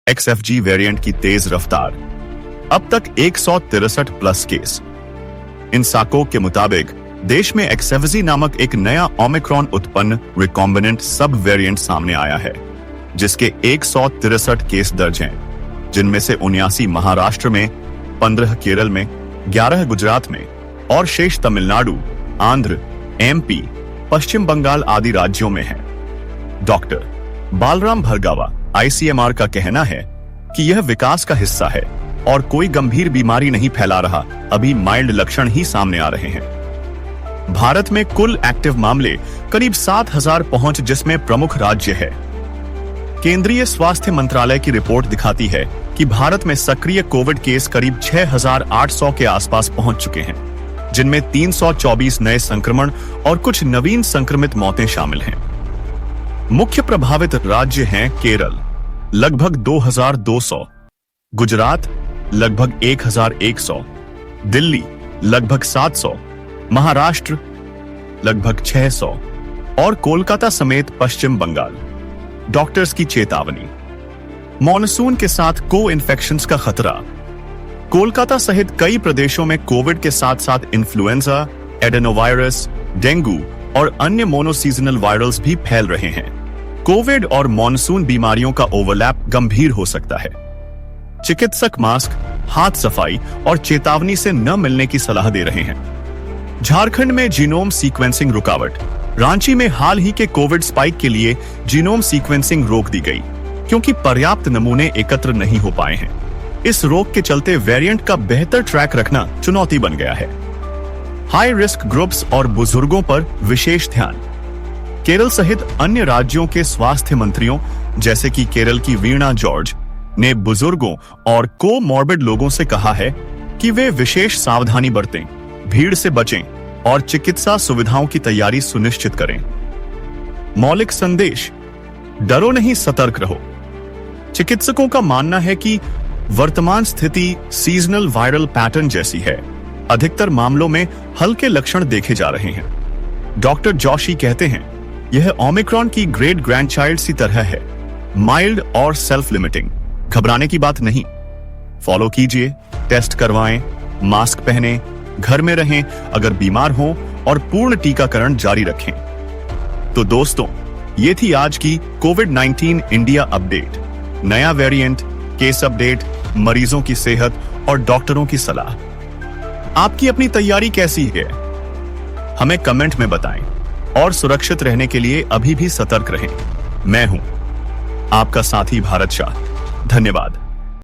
XFG variant की तेज रफ्तार, अब तक 163 प्लस केस। इंसाको के मुताबिक देश में XFG नामक एक नया ओमिक्रॉन उत्पन्न रिकॉम्बिनेंट सब वेरिएंट सामने आया है, जिसके 163 केस दर्ज हैं, जिनमें से 79 महाराष्ट्र में, 15 केरल में, 11 गुजरात में और शेष तमिलनाडु, आंध्र, MP, पश्चिम बंगाल आदि राज्यों में है। डॉक्टर बालराम भर्गावा ICMR का कहना है कि यह विकास का हिस्सा है और कोई गंभीर बीमारी नहीं फैला रहा, अभी माइल्ड लक्षण ही सामने आ रहे हैं। भारत में कुल एक्टिव मामले करीब 7,000 पहुंच, जिसमें प्रमुख राज्य है। केंद्रीय स्वास्थ्य मंत्रालय की रिपोर्ट दिखाती है कि भारत में सक्रिय कोविड केस करीब 6,800 के आसपास पहुंच चुके हैं, जिनमें 324 नए संक्रमण और कुछ नवीन संक्रमित मौतें शामिल हैं। मुख्य प्रभावित राज्य हैं केरल लगभग 2,200, गुजरात लगभग 1,100, दिल्ली लगभग 700, महाराष्ट्र लगभग 600 और कोलकाता समेत पश्चिम बंगाल। डॉक्टर्स की चेतावनी, मॉनसून के साथ को इन्फेक्शंस का खतरा। कोलकाता सहित कई प्रदेशों में कोविड के साथ साथ इन्फ्लुएंजा, एडेनोवायरस, डेंगू और अन्य मोनोसीजनल वायरल्स भी फैल रहे हैं। कोविड और मॉनसून बीमारियों का ओवरलैप गंभीर हो सकता है। चिकित्सक मास्क, हाथ सफाई और चेतावनी से न मिलने की सलाह दे रहे हैं। झारखंड में जीनोम सीक्वेंसिंग रुकावट, रांची में हाल ही के कोविड स्पाइक के लिए जीनोम सीक्वेंसिंग रोक दी गई, क्योंकि पर्याप्त नमूने एकत्र नहीं हो पाए हैं। इस रोक के चलते वेरिएंट का बेहतर ट्रैक रखना चुनौती बन गया है। हाई रिस्क ग्रुप्स और बुजुर्गों पर विशेष ध्यान। केरल सहित अन्य राज्यों के स्वास्थ्य मंत्रियों, जैसे कि केरल की वीणा जॉर्ज, ने बुजुर्गों और कोमॉर्बिड लोगों से कहा है कि वे विशेष सावधानी बरतें, भीड़ से बचें और चिकित्सा सुविधाओं की तैयारी सुनिश्चित करें। मौलिक संदेश, डरो नहीं, सतर्क रहो। चिकित्सकों का मानना है कि वर्तमान स्थिति सीजनल वायरल पैटर्न जैसी है। अधिकतर मामलों में हल्के लक्षण देखे जा रहे हैं। डॉक्टर जोशी कहते हैं, यह ओमिक्रॉन की ग्रेट ग्रैंडचाइल्ड सी तरह है, माइल्ड और सेल्फ लिमिटिंग। घबराने की बात नहीं। फॉलो कीजिए, टेस्ट करवाएं, मास्क पहनें, घर में रहें अगर बीमार हों और पूर्ण टीकाकरण जारी रखें। तो दोस्तों, ये थी आज की कोविड-19 इंडिया अपडेट। नया वेरिएंट, केस अपडेट, मरीजों की सेहत और डॉक्टरों की सलाह। आपकी अपनी तैयारी कैसी है? हमें कमेंट में बताएं और सुरक्षित रहने के लिए अभी भी सतर्क रहें। मैं हूं आपका साथी भारत शाह। धन्यवाद।